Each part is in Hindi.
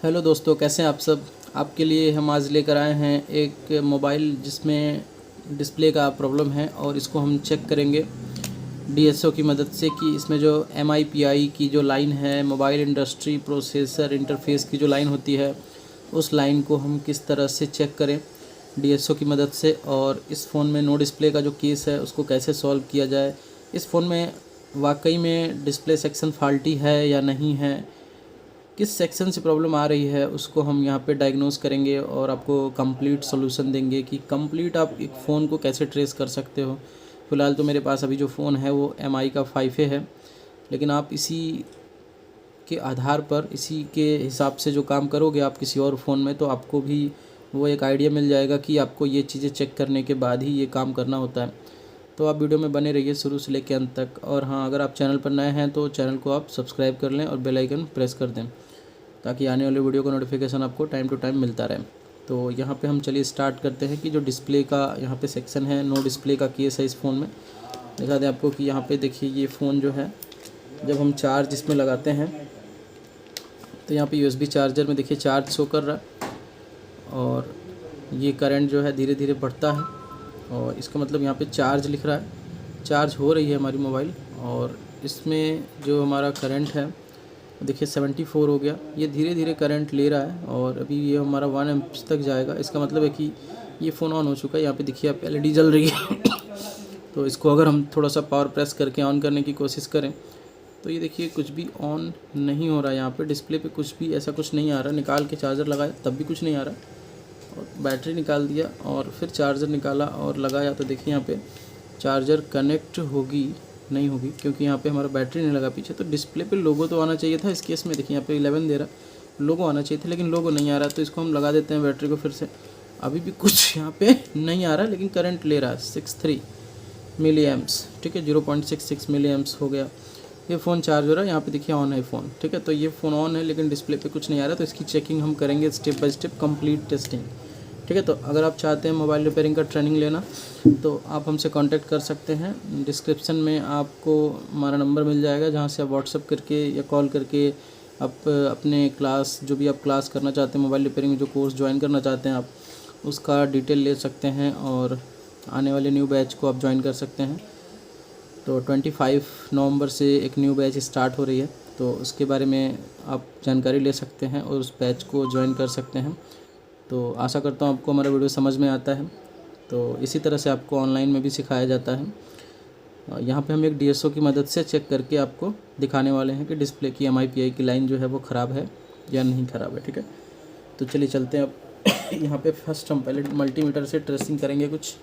हेलो दोस्तों, कैसे हैं आप सब। आपके लिए हम आज लेकर आए हैं एक मोबाइल जिसमें डिस्प्ले का प्रॉब्लम है और इसको हम चेक करेंगे डीएसओ की मदद से कि इसमें जो एमआईपीआई की जो लाइन है, मोबाइल इंडस्ट्री प्रोसेसर इंटरफेस की जो लाइन होती है, उस लाइन को हम किस तरह से चेक करें डीएसओ की मदद से, और इस फ़ोन में नो डिस्प्ले का जो केस है उसको कैसे सॉल्व किया जाए। इस फ़ोन में वाकई में डिस्प्ले सेक्शन फॉल्टी है या नहीं है, किस सेक्शन से प्रॉब्लम आ रही है, उसको हम यहाँ पे डायग्नोस करेंगे और आपको कंप्लीट सॉल्यूशन देंगे कि कंप्लीट आप एक फ़ोन को कैसे ट्रेस कर सकते हो। फ़िलहाल तो मेरे पास अभी जो फ़ोन है वो MI का 5A है, लेकिन आप इसी के आधार पर, इसी के हिसाब से जो काम करोगे आप किसी और फ़ोन में, तो आपको भी वो एक आइडिया मिल जाएगा कि आपको ये चीज़ें चेक करने के बाद ही ये काम करना होता है। तो आप वीडियो में बने रहिए शुरू से लेकर अंत तक। और हाँ, अगर आप चैनल पर नए हैं तो चैनल को आप सब्सक्राइब कर लें और बेल आइकन प्रेस कर दें ताकि आने वाले वीडियो का नोटिफिकेशन आपको टाइम टू टाइम मिलता रहे। तो यहाँ पे हम चलिए स्टार्ट करते हैं कि जो डिस्प्ले का यहाँ पे सेक्शन है, नो डिस्प्ले का केस है इस फ़ोन में। दिखा दें आपको कि यहाँ पे देखिए ये फ़ोन जो है, जब हम चार्ज इसमें लगाते हैं तो यहाँ पे USB चार्जर में देखिए चार्ज शो कर रहा है और ये करंट जो है धीरे धीरे बढ़ता है और इसका मतलब यहाँ पे चार्ज लिख रहा है, चार्ज हो रही है हमारी मोबाइल। और इसमें जो हमारा करंट है देखिए 74 हो गया, ये धीरे धीरे करंट ले रहा है और अभी ये हमारा 1 एम्प्स तक जाएगा। इसका मतलब है कि ये फ़ोन ऑन हो चुका है। यहाँ पे देखिए आप LED जल रही है तो इसको अगर हम थोड़ा सा पावर प्रेस करके ऑन करने की कोशिश करें तो ये देखिए कुछ भी ऑन नहीं हो रहा है। यहाँ पे डिस्प्ले पे कुछ भी ऐसा कुछ नहीं आ रहा। निकाल के चार्जर लगाया तब भी कुछ नहीं आ रहा, और बैटरी निकाल दिया और फिर चार्जर निकाला और लगाया तो देखिए यहाँ पे चार्जर कनेक्ट होगी नहीं होगी, क्योंकि यहाँ पे हमारा बैटरी नहीं लगा पीछे। तो डिस्प्ले पे लोगो तो आना चाहिए था इस केस में। देखिए यहाँ पे 11 दे रहा, लोगो आना चाहिए था लेकिन लोगो नहीं आ रहा। तो इसको हम लगा देते हैं बैटरी को फिर से। अभी भी कुछ यहाँ पे नहीं आ रहा लेकिन करंट ले रहा है 63 मिली एम्प्स, ठीक है, 0.66 मिली एम्प्स हो गया। ये फ़ोन चार्ज हो रहा है, यहाँ पे देखिए ऑन है फ़ोन, ठीक है। तो ये फ़ोन ऑन है लेकिन डिस्प्ले पे कुछ नहीं आ रहा, तो इसकी चेकिंग हम करेंगे step by step, complete testing, ठीक है। तो अगर आप चाहते हैं मोबाइल रिपेयरिंग का ट्रेनिंग लेना तो आप हमसे कांटेक्ट कर सकते हैं। डिस्क्रिप्शन में आपको हमारा नंबर मिल जाएगा जहां से आप व्हाट्सअप करके या कॉल करके आप अपने क्लास, जो भी आप क्लास करना चाहते हैं मोबाइल रिपेयरिंग जो कोर्स ज्वाइन करना चाहते हैं आप, उसका डिटेल ले सकते हैं और आने वाले न्यू बैच को आप ज्वाइन कर सकते हैं। तो 25 नवंबर से एक न्यू बैच स्टार्ट हो रही है, तो उसके बारे में आप जानकारी ले सकते हैं और उस बैच को ज्वाइन कर सकते हैं। तो आशा करता हूँ आपको हमारा वीडियो समझ में आता है। तो इसी तरह से आपको ऑनलाइन में भी सिखाया जाता है। यहाँ पे हम एक डीएसओ की मदद से चेक करके आपको दिखाने वाले हैं कि डिस्प्ले की एमआईपीआई की लाइन जो है वो ख़राब है या नहीं ख़राब है, ठीक है। तो चलिए चलते हैं अब यहाँ पे फर्स्ट हम पहले मल्टीमीटर से ट्रेसिंग करेंगे कुछ,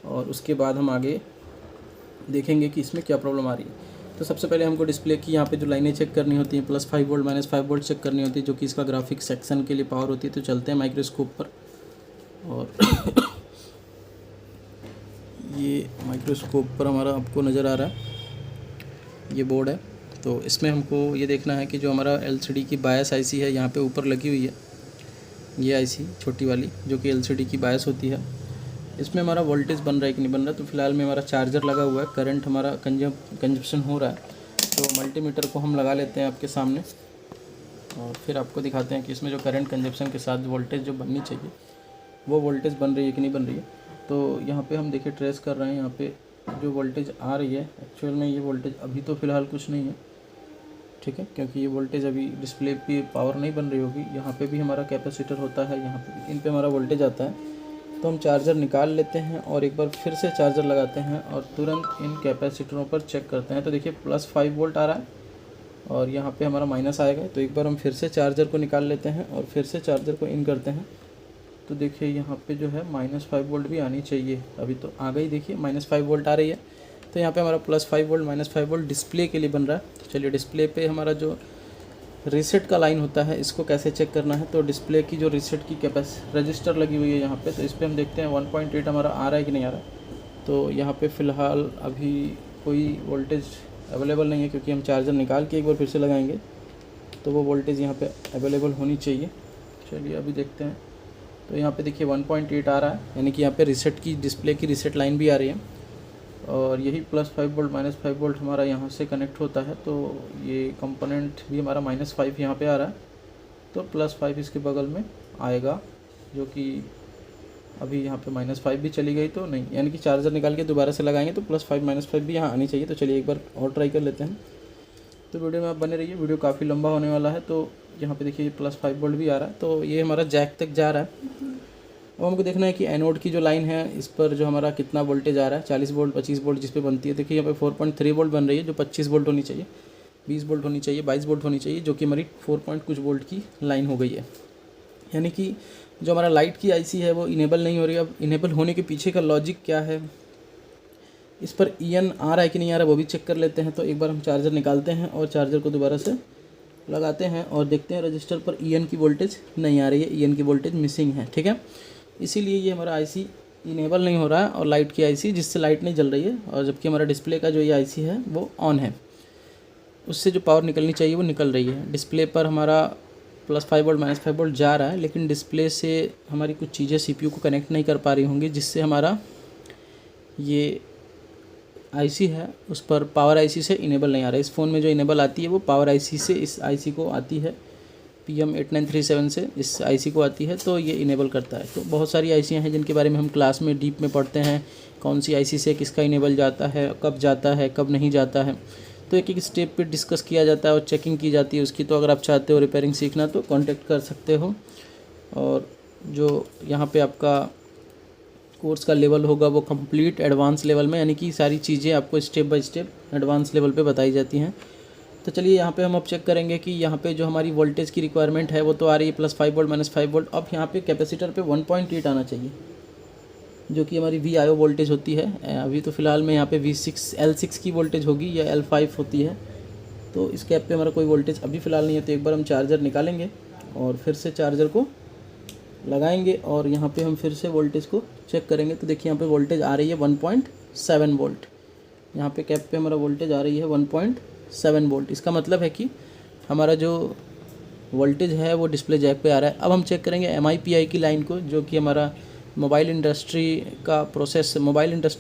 और उसके बाद हम आगे देखेंगे कि इसमें क्या प्रॉब्लम आ रही है। तो सबसे पहले हमको डिस्प्ले की यहाँ पे जो लाइनें चेक करनी होती हैं, +5 वोल्ट -5 वोल्ट चेक करनी होती है, जो कि इसका ग्राफिक सेक्शन के लिए पावर होती है। तो चलते हैं माइक्रोस्कोप पर, और ये माइक्रोस्कोप पर हमारा आपको नज़र आ रहा है ये बोर्ड है। तो इसमें हमको ये देखना है कि जो हमारा LCD की बायस IC है यहाँ पे ऊपर लगी हुई है, ये IC छोटी वाली जो कि LCD की बायस होती है, इसमें हमारा वोल्टेज बन रहा है कि नहीं बन रहा है। तो फिलहाल में हमारा चार्जर लगा हुआ है, करंट हमारा कंजप्शन हो रहा है। तो मल्टीमीटर को हम लगा लेते हैं आपके सामने और फिर आपको दिखाते हैं कि इसमें जो करंट कंजप्शन के साथ वोल्टेज जो बननी चाहिए वो वोल्टेज बन रही है कि नहीं बन रही है। तो यहाँ पे हम देखिए ट्रेस कर रहे हैं, यहाँ पे जो वोल्टेज आ रही है एक्चुअल में ये वोल्टेज अभी तो फ़िलहाल कुछ नहीं है, ठीक है, क्योंकि ये वोल्टेज अभी डिस्प्ले पे पावर नहीं बन रही होगी। यहाँ पे भी हमारा कैपेसिटर होता है, यहाँ पे भी, इन पे हमारा वोल्टेज आता है। तो हम चार्जर निकाल लेते हैं और एक बार फिर से चार्जर लगाते हैं और तुरंत इन कैपेसिटरों पर चेक करते हैं। तो देखिए +5 वोल्ट आ रहा है और यहाँ पे हमारा माइनस आएगा। तो एक बार हम फिर से चार्जर को निकाल लेते हैं और फिर से चार्जर को इन करते हैं। तो देखिए यहाँ पे जो है -5 वोल्ट भी आनी चाहिए, अभी तो आ गई, देखिए -5 वोल्ट आ रही है। तो यहाँ पे हमारा +5 वोल्ट -5 वोल्ट डिस्प्ले के लिए बन रहा है। चलिए डिस्प्ले पे हमारा जो रीसेट का लाइन होता है इसको कैसे चेक करना है। तो डिस्प्ले की जो रीसेट की रजिस्टर लगी हुई है यहाँ पे, तो इस पर हम देखते हैं 1.8 हमारा आ रहा है कि नहीं आ रहा है। तो यहाँ पे फ़िलहाल अभी कोई वोल्टेज अवेलेबल नहीं है, क्योंकि हम चार्जर निकाल के एक बार फिर से लगाएंगे तो वो वोल्टेज यहाँ पे अवेलेबल होनी चाहिए। चलिए अभी देखते हैं। तो यहाँ पे देखिए 1.8 आ रहा है, यानी कि यहाँ पे रीसेट की, डिस्प्ले की रीसेट लाइन भी आ रही है और यही +5 वोल्ट -5 वोल्ट हमारा यहाँ से कनेक्ट होता है। तो ये कंपोनेंट भी हमारा -5 यहाँ पे आ रहा है तो +5 इसके बगल में आएगा, जो कि अभी यहाँ पे -5 भी चली गई तो नहीं, यानी कि चार्जर निकाल के दोबारा से लगाएंगे तो +5 -5 भी यहाँ आनी चाहिए। तो चलिए एक बार और ट्राई कर लेते हैं। तो वीडियो में आप बने रहिए, वीडियो काफ़ी लंबा होने वाला है। तो यहाँ पे देखिए +5 वोल्ट भी आ रहा है, तो ये हमारा जैक तक जा रहा है। अब हमको देखना है कि एनोड की जो लाइन है इस पर जो हमारा कितना वोल्टेज आ रहा है, 40 वोल्ट 25 वोल्ट जिस पे बनती है। देखिए यहाँ पे 4.3 वोल्ट बन रही है, जो 25 वोल्ट होनी चाहिए, 20 वोल्ट होनी चाहिए, 22 वोल्ट होनी चाहिए, जो कि हमारी 4 पॉइंट कुछ वोल्ट की लाइन हो गई है। यानी कि जो हमारा लाइट की आईसी है वो इनेबल नहीं हो रही है। अब इनेबल होने के पीछे का लॉजिक क्या है, इस पर EN आ रहा है कि नहीं आ रहा है वो भी चेक कर लेते हैं। तो एक बार हम चार्जर निकालते हैं और चार्जर को दोबारा से लगाते हैं और देखते हैं रजिस्टर पर EN की वोल्टेज नहीं आ रही है, EN की वोल्टेज मिसिंग है। ठीक है, इसीलिए ये हमारा आईसी इनेबल नहीं हो रहा है, और लाइट की आईसी जिससे लाइट नहीं जल रही है, और जबकि हमारा डिस्प्ले का जो ये आईसी है वो ऑन है, उससे जो पावर निकलनी चाहिए वो निकल रही है। डिस्प्ले पर हमारा +5 वोल्ट -5 वोल्ट जा रहा है, लेकिन डिस्प्ले से हमारी कुछ चीज़ें CPU को कनेक्ट नहीं कर पा रही होंगी, जिससे हमारा ये आईसी है उस पर पावर आईसी से इनेबल नहीं आ रहा है। इस फ़ोन में जो इनेबल आती है वो पावर आईसी से इस आईसी को आती है, PM8937 से इस आईसी को आती है, तो ये इनेबल करता है। तो बहुत सारी आईसियाँ हैं जिनके बारे में हम क्लास में डीप में पढ़ते हैं, कौन सी आईसी से किसका इनेबल जाता है, कब जाता है, कब नहीं जाता है। तो एक एक स्टेप पे डिस्कस किया जाता है और चेकिंग की जाती है उसकी। तो अगर आप चाहते हो रिपेयरिंग सीखना तो कांटेक्ट कर सकते हो। और जो यहाँ पे आपका कोर्स का लेवल होगा वो कंप्लीट एडवांस लेवल में, यानी कि सारी चीज़ें आपको step by step advance level पे बताई जाती हैं। तो चलिए यहाँ पे हम अब चेक करेंगे कि यहाँ पे जो हमारी वोल्टेज की रिक्वायरमेंट है वो तो आ रही है +5 वोल्ट -5 वोल्ट। अब यहाँ पे कैपेसिटर पे 1.8 आना चाहिए, जो कि हमारी VIO वोल्टेज होती है। अभी तो फ़िलहाल में यहाँ पे L6 की वोल्टेज होगी या L5 होती है। तो इस कैप पे हमारा कोई वोल्टेज अभी फ़िलहाल नहीं है। तो एक बार हम चार्जर निकालेंगे और फिर से चार्जर को लगाएंगे और यहाँ पे हम फिर से वोल्टेज को चेक करेंगे। तो देखिए यहाँ पे वोल्टेज आ रही है 1.7 वोल्ट। यहाँ पे कैप पे हमारा वोल्टेज आ रही है 1.7 वोल्ट। इसका मतलब है कि हमारा जो वोल्टेज है वो डिस्प्ले जैक पे आ रहा है। अब हम चेक करेंगे MIPI की लाइन को, जो कि हमारा मोबाइल इंडस्ट्री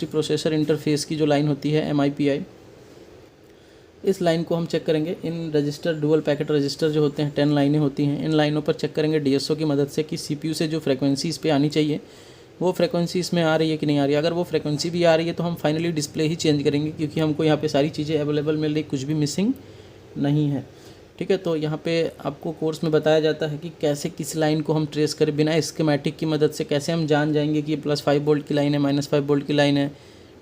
प्रोसेसर इंटरफेस की जो लाइन होती है MIPI, इस लाइन को हम चेक करेंगे। In register dual packet register जो होते हैं 10 लाइनें होती हैं, इन लाइनों पर चेक करेंगे DSO की मदद से कि CPU से जो फ्रीक्वेंसी इस पर आनी चाहिए वो फ्रीक्वेंसी इसमें आ रही है कि नहीं आ रही है। अगर वो फ्रीक्वेंसी भी आ रही है तो हम फाइनली डिस्प्ले ही चेंज करेंगे, क्योंकि हमको यहाँ पे सारी चीज़ें अवेलेबल मिल रही, कुछ भी मिसिंग नहीं है। ठीक है, तो यहाँ पे आपको कोर्स में बताया जाता है कि कैसे किस लाइन को हम ट्रेस करें, बिना स्कीमेटिक की मदद से कैसे हम जान जाएंगे कि ये +5 वोल्ट की लाइन है, -5 वोल्ट की लाइन है।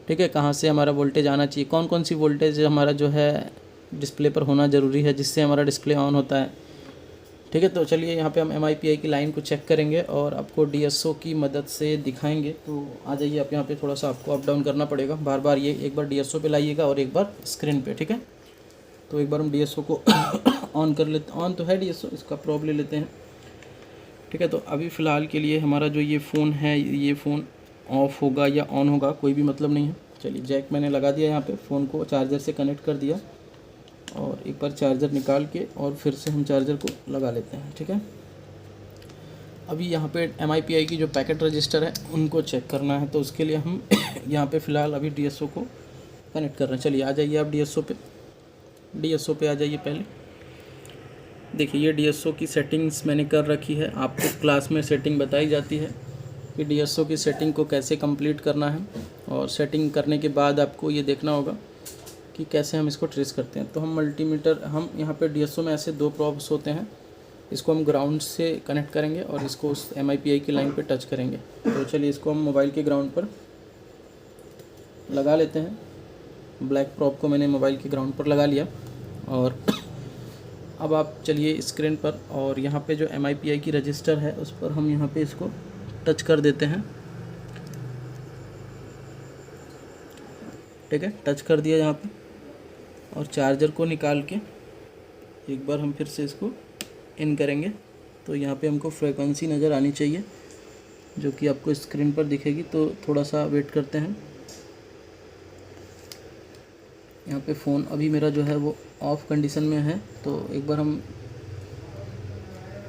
ठीक है, कहाँ से हमारा वोल्टेज आना चाहिए, कौन कौन सी वोल्टेज हमारा जो है डिस्प्ले पर होना ज़रूरी है जिससे हमारा डिस्प्ले ऑन होता है। ठीक है, तो चलिए यहाँ पे हम MIPI की लाइन को चेक करेंगे और आपको DSO की मदद से दिखाएंगे। तो आ जाइए आप, यहाँ पे थोड़ा सा आपको अप डाउन करना पड़ेगा बार बार, ये एक बार DSO पे लाइएगा और एक बार स्क्रीन पे। ठीक है, तो एक बार हम DSO को ऑन कर लेते, ऑन तो है DSO, इसका प्रोब ले लेते हैं। ठीक है, तो अभी फ़िलहाल के लिए हमारा जो ये फ़ोन है, ये फ़ोन ऑफ़ होगा या ऑन होगा कोई भी मतलब नहीं है। चलिए जैक मैंने लगा दिया, यहाँ पे फ़ोन को चार्जर से कनेक्ट कर दिया और एक बार चार्जर निकाल के और फिर से हम चार्जर को लगा लेते हैं। ठीक है, अभी यहाँ पे MIPI की जो पैकेट रजिस्टर है उनको चेक करना है, तो उसके लिए हम यहाँ पे फ़िलहाल अभी DSO को कनेक्ट कर रहे हैं। चलिए आ जाइए आप DSO पे आ जाइए। पहले देखिए ये DSO की सेटिंग्स मैंने कर रखी है। आपको क्लास में सेटिंग बताई जाती है कि DSO की सेटिंग को कैसे कंप्लीट करना है, और सेटिंग करने के बाद आपको ये देखना होगा कि कैसे हम इसको ट्रेस करते हैं। तो हम मल्टीमीटर, हम यहाँ पे DSO में ऐसे 2 प्रॉब्स होते हैं, इसको हम ग्राउंड से कनेक्ट करेंगे और इसको उस MIPI की लाइन पे टच करेंगे। तो चलिए इसको हम मोबाइल के ग्राउंड पर लगा लेते हैं। ब्लैक प्रॉब को मैंने मोबाइल के ग्राउंड पर लगा लिया और अब आप चलिए स्क्रीन पर, और यहाँ पे जो MIPI की रजिस्टर है उस पर हम यहाँ पे इसको टच कर देते हैं। ठीक है, टच कर दिया यहाँ पे, और चार्जर को निकाल के एक बार हम फिर से इसको इन करेंगे। तो यहाँ पे हमको फ्रीक्वेंसी नज़र आनी चाहिए जो कि आपको स्क्रीन पर दिखेगी। तो थोड़ा सा वेट करते हैं। यहाँ पे फ़ोन अभी मेरा जो है वो ऑफ कंडीशन में है, तो एक बार हम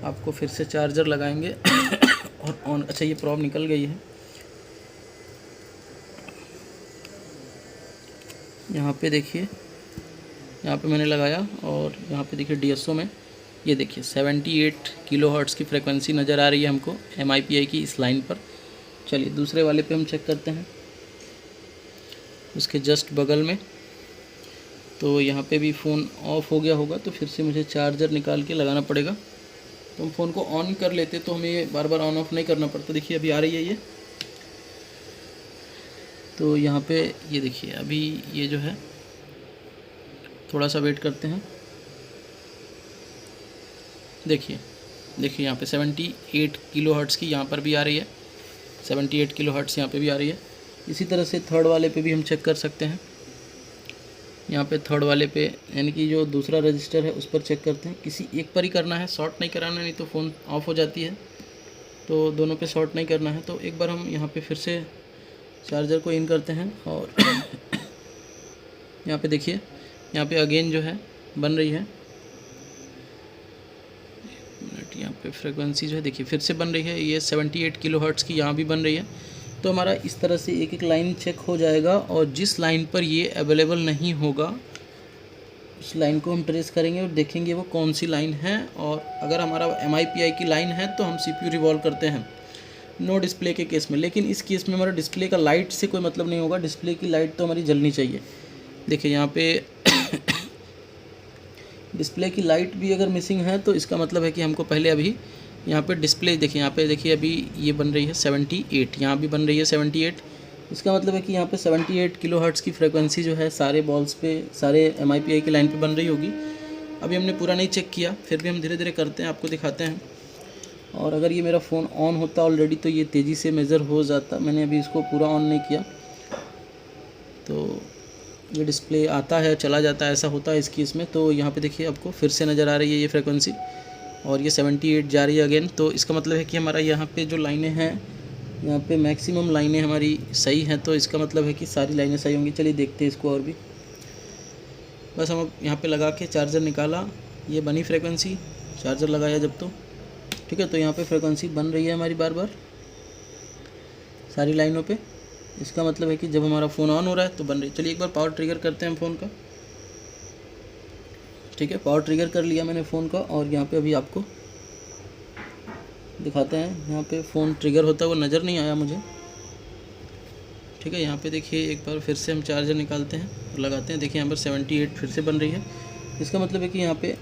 आपको फिर से चार्जर लगाएंगे और ऑन। अच्छा, ये प्रॉब निकल गई है। यहाँ पे देखिए, यहाँ पे मैंने लगाया और यहाँ पे देखिए DSO में ये देखिए 78 किलोहर्ट्ज़ की फ्रिक्वेंसी नज़र आ रही है हमको MIPI की इस लाइन पर। चलिए दूसरे वाले पे हम चेक करते हैं, उसके जस्ट बगल में। तो यहाँ पे भी फ़ोन ऑफ हो गया होगा, तो फिर से मुझे चार्जर निकाल के लगाना पड़ेगा। तो हम फ़ोन को ऑन कर लेते तो हमें ये बार बार ऑन ऑफ नहीं करना पड़ता। देखिए अभी आ रही है ये, तो यहाँ पे ये देखिए अभी ये जो है, थोड़ा सा वेट करते हैं। देखिए यहाँ पे 78 किलोहर्ट्ज़ की यहाँ पर भी आ रही है, 78 किलोहर्ट्ज़ यहाँ पे भी आ रही है। इसी तरह से थर्ड वाले पे भी हम चेक कर सकते हैं। यहाँ पे थर्ड वाले पे यानी कि जो दूसरा रजिस्टर है उस पर चेक करते हैं। किसी एक पर ही करना है, शॉर्ट नहीं कराना, नहीं तो फ़ोन ऑफ हो जाती है। तो दोनों पे शॉर्ट नहीं करना है। तो एक बार हम यहाँ पे फिर से चार्जर को इन करते हैं और यहाँ पे देखिए, यहाँ पे अगेन जो है बन रही है। यहाँ पे फ्रिक्वेंसी जो है देखिए फिर से बन रही है, ये 78 किलोहर्ट्ज़ की यहाँ भी बन रही है। तो हमारा इस तरह से एक एक लाइन चेक हो जाएगा, और जिस लाइन पर ये अवेलेबल नहीं होगा उस लाइन को हम ट्रेस करेंगे और देखेंगे वो कौन सी लाइन है। और अगर हमारा MIPI की लाइन है तो हम CPU रिवॉल्व करते हैं नो डिस्प्ले के केस में। लेकिन इस केस में हमारा डिस्प्ले का लाइट से कोई मतलब नहीं होगा, डिस्प्ले की लाइट तो हमारी जलनी चाहिए। देखिए यहाँ पे डिस्प्ले की लाइट भी अगर मिसिंग है तो इसका मतलब है कि हमको पहले अभी यहाँ पे डिस्प्ले देखिए, यहाँ पे देखिए अभी ये बन रही है 78, यहाँ भी बन रही है 78। इसका मतलब है कि यहाँ पे 78 किलोहर्ट्ज़ की फ्रिक्वेंसी जो है सारे बॉल्स पे, सारे MIPI की लाइन पे बन रही होगी। अभी हमने पूरा नहीं चेक किया, फिर भी हम धीरे धीरे करते हैं, आपको दिखाते हैं। और अगर ये मेरा फ़ोन ऑन होता ऑलरेडी तो ये तेज़ी से मेज़र हो जाता। मैंने अभी इसको पूरा ऑन नहीं किया, तो ये डिस्प्ले आता है चला जाता है, ऐसा होता है इस केस में। तो यहाँ पे देखिए आपको फिर से नज़र आ रही है ये फ्रिक्वेंसी, और ये 78 जा रही है अगेन। तो इसका मतलब है कि हमारा यहाँ पे जो लाइनें हैं, यहाँ पे मैक्सिमम लाइनें हमारी सही हैं। तो इसका मतलब है कि सारी लाइनें सही होंगी। चलिए देखते हैं इसको और भी। बस हम अब यहाँ पे लगा के चार्जर निकाला, ये बनी फ्रिक्वेंसी, चार्जर लगाया जब तो ठीक है। तो यहाँ पे फ्रिक्वेंसी बन रही है हमारी बार बार सारी लाइनों पे। इसका मतलब है कि जब हमारा फ़ोन ऑन हो रहा है तो बन रही। चलिए एक बार पावर ट्रिगर करते हैं हम फ़ोन का। ठीक है, पावर ट्रिगर कर लिया मैंने फ़ोन का, और यहाँ पे अभी आपको दिखाते हैं। यहाँ पे फ़ोन ट्रिगर होता है वो नज़र नहीं आया मुझे। ठीक है, यहाँ पे देखिए एक बार फिर से हम चार्जर निकालते हैं और लगाते हैं। देखिए यहाँ पर 78 फिर से बन रही है। इसका मतलब है कि यहाँ पे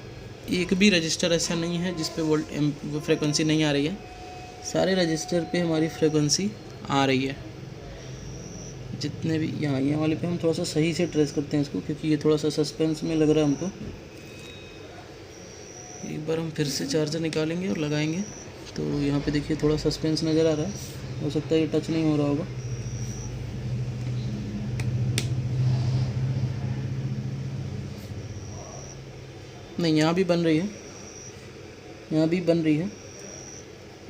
एक भी रजिस्टर ऐसा नहीं है जिस पे वो फ्रिक्वेंसी नहीं आ रही है। सारे रजिस्टर पे हमारी फ्रिक्वेंसी आ रही है, जितने भी यहाँ वाले पे हम थोड़ा सा सही से ट्रेस करते हैं इसको, क्योंकि ये थोड़ा सा सस्पेंस में लग रहा है हमको। एक बार हम फिर से चार्जर निकालेंगे और लगाएंगे। तो यहाँ पे देखिए थोड़ा सस्पेंस नज़र आ रहा है, हो सकता है ये टच नहीं हो रहा होगा। नहीं, यहाँ भी बन रही है, यहाँ भी बन रही है।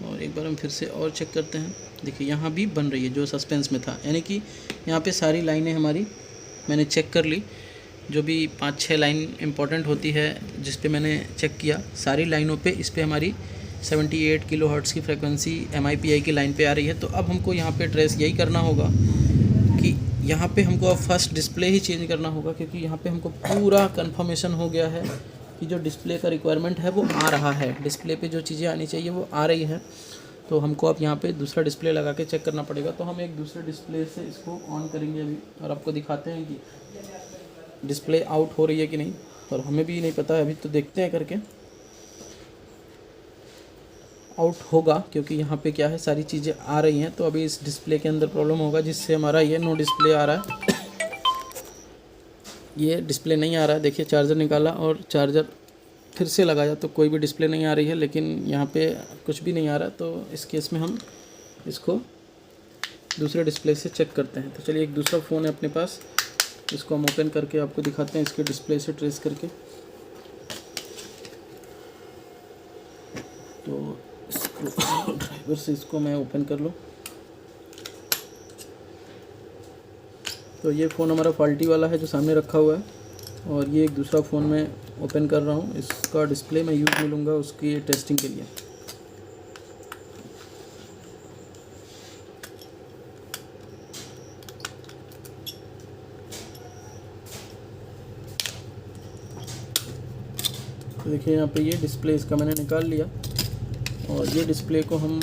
और एक बार हम फिर से और चेक करते हैं। देखिए यहाँ भी बन रही है जो सस्पेंस में था, यानी कि यहाँ पे सारी लाइनें हमारी मैंने चेक कर ली। जो भी 5-6 लाइन इंपॉर्टेंट होती है जिस पे मैंने चेक किया, सारी लाइनों पे इस पे हमारी 78 किलोहर्ट्ज़ की फ्रिक्वेंसी MIPI की लाइन पे आ रही है। तो अब हमको यहाँ पे ट्रेस यही करना होगा कि यहाँ पे हमको अब फर्स्ट डिस्प्ले ही चेंज करना होगा, क्योंकि यहाँ पे हमको पूरा कंफर्मेशन हो गया है कि जो डिस्प्ले का रिक्वायरमेंट है वो आ रहा है, डिस्प्ले पे जो चीज़ें आनी चाहिए वो आ रही है। तो हमको अब यहाँ पे दूसरा डिस्प्ले लगा के चेक करना पड़ेगा। तो हम एक दूसरे डिस्प्ले से इसको ऑन करेंगे अभी, और आपको दिखाते हैं कि डिस्प्ले आउट हो रही है कि नहीं। और हमें भी नहीं पता है अभी, तो देखते हैं करके। आउट होगा, क्योंकि यहाँ पे क्या है सारी चीज़ें आ रही हैं। तो अभी इस डिस्प्ले के अंदर प्रॉब्लम होगा जिससे हमारा ये नो डिस्प्ले आ रहा है। ये डिस्प्ले नहीं आ रहा है। देखिए चार्जर निकाला और चार्जर फिर से लगाया तो कोई भी डिस्प्ले नहीं आ रही है, लेकिन यहाँ पे कुछ भी नहीं आ रहा। तो इस केस में हम इसको दूसरे डिस्प्ले से चेक करते हैं। तो चलिए एक दूसरा फ़ोन है अपने पास, इसको हम ओपन करके आपको दिखाते हैं इसके डिस्प्ले से ट्रेस करके। तो इसको ड्राइवर से इसको मैं ओपन कर लूँ। तो ये फ़ोन हमारा फॉल्टी वाला है जो सामने रखा हुआ है, और ये एक दूसरा फ़ोन मैं ओपन कर रहा हूँ। इसका डिस्प्ले मैं यूज़ में लूँगा उसकी टेस्टिंग के लिए। तो देखिए यहाँ पे ये डिस्प्ले इसका मैंने निकाल लिया, और ये डिस्प्ले को हम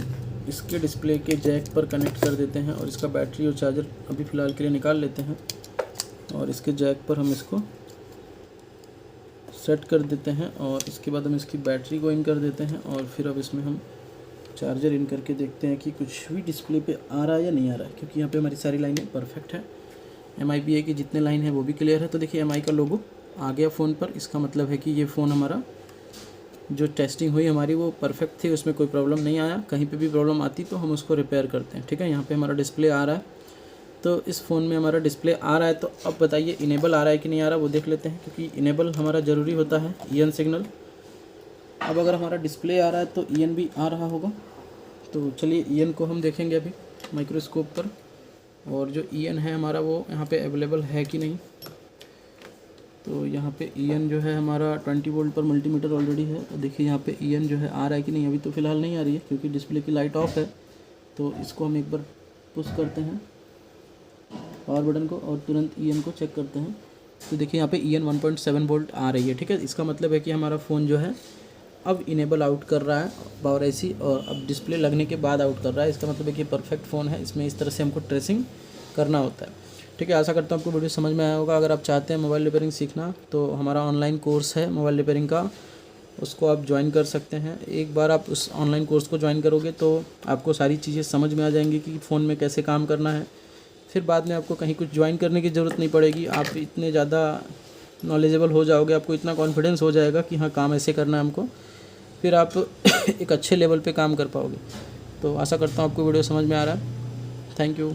इसके डिस्प्ले के जैक पर कनेक्ट कर देते हैं, और इसका बैटरी और चार्जर अभी फ़िलहाल के लिए निकाल लेते हैं, और इसके जैक पर हम इसको सेट कर देते हैं, और इसके बाद हम इसकी बैटरी को इन कर देते हैं, और फिर अब इसमें हम चार्जर इन करके देखते हैं कि कुछ भी डिस्प्ले पे आ रहा है या नहीं आ रहा है, क्योंकि यहाँ पे हमारी सारी लाइनें परफेक्ट है। MIPA की जितने लाइन है वो भी क्लियर है। तो देखिए MI का लोगो आ गया फ़ोन पर, इसका मतलब है कि ये फ़ोन हमारा जो टेस्टिंग हुई हमारी वो परफेक्ट थी, उसमें कोई प्रॉब्लम नहीं आया। कहीं पे भी प्रॉब्लम आती तो हम उसको रिपेयर करते हैं, ठीक है। यहाँ पे हमारा डिस्प्ले आ रहा है, तो इस फ़ोन में हमारा डिस्प्ले आ रहा है। तो अब बताइए इनेबल आ रहा है कि नहीं आ रहा, वो देख लेते हैं, क्योंकि इनेबल हमारा ज़रूरी होता है, EN सिग्नल। अब अगर हमारा डिस्प्ले आ रहा है तो EN भी आ रहा होगा। तो चलिए EN को हम देखेंगे अभी माइक्रोस्कोप पर, और जो EN है हमारा वो यहाँ पे अवेलेबल है कि नहीं। तो यहाँ पे EN जो है हमारा 20 वोल्ट पर मल्टीमीटर ऑलरेडी है। तो देखिए यहाँ पे EN जो है आ रहा है कि नहीं, अभी तो फ़िलहाल नहीं आ रही है क्योंकि डिस्प्ले की लाइट ऑफ है। तो इसको हम एक बार पुश करते हैं पावर बटन को, और तुरंत EN को चेक करते हैं। तो देखिए यहाँ पे EN 1.7 वोल्ट आ रही है, ठीक है। इसका मतलब है कि हमारा फ़ोन जो है अब इनेबल आउट कर रहा है पावर IC, और अब डिस्प्ले लगने के बाद आउट कर रहा है। इसका मतलब है कि परफेक्ट फ़ोन है, इसमें इस तरह से हमको ट्रेसिंग करना होता है, ठीक है। आशा करता हूँ आपको वीडियो समझ में आया होगा। अगर आप चाहते हैं मोबाइल रिपेयरिंग सीखना तो हमारा ऑनलाइन कोर्स है मोबाइल रिपेयरिंग का, उसको आप ज्वाइन कर सकते हैं। एक बार आप उस ऑनलाइन कोर्स को ज्वाइन करोगे तो आपको सारी चीज़ें समझ में आ जाएंगी कि फ़ोन में कैसे काम करना है। फिर बाद में आपको कहीं कुछ ज्वाइन करने की ज़रूरत नहीं पड़ेगी। आप इतने ज़्यादा नॉलेजेबल हो जाओगे, आपको इतना कॉन्फिडेंस हो जाएगा कि हाँ काम ऐसे करना है हमको, फिर आप एक अच्छे लेवल पे काम कर पाओगे। तो आशा करता हूँ आपको वीडियो समझ में आ रहा है। Thank you.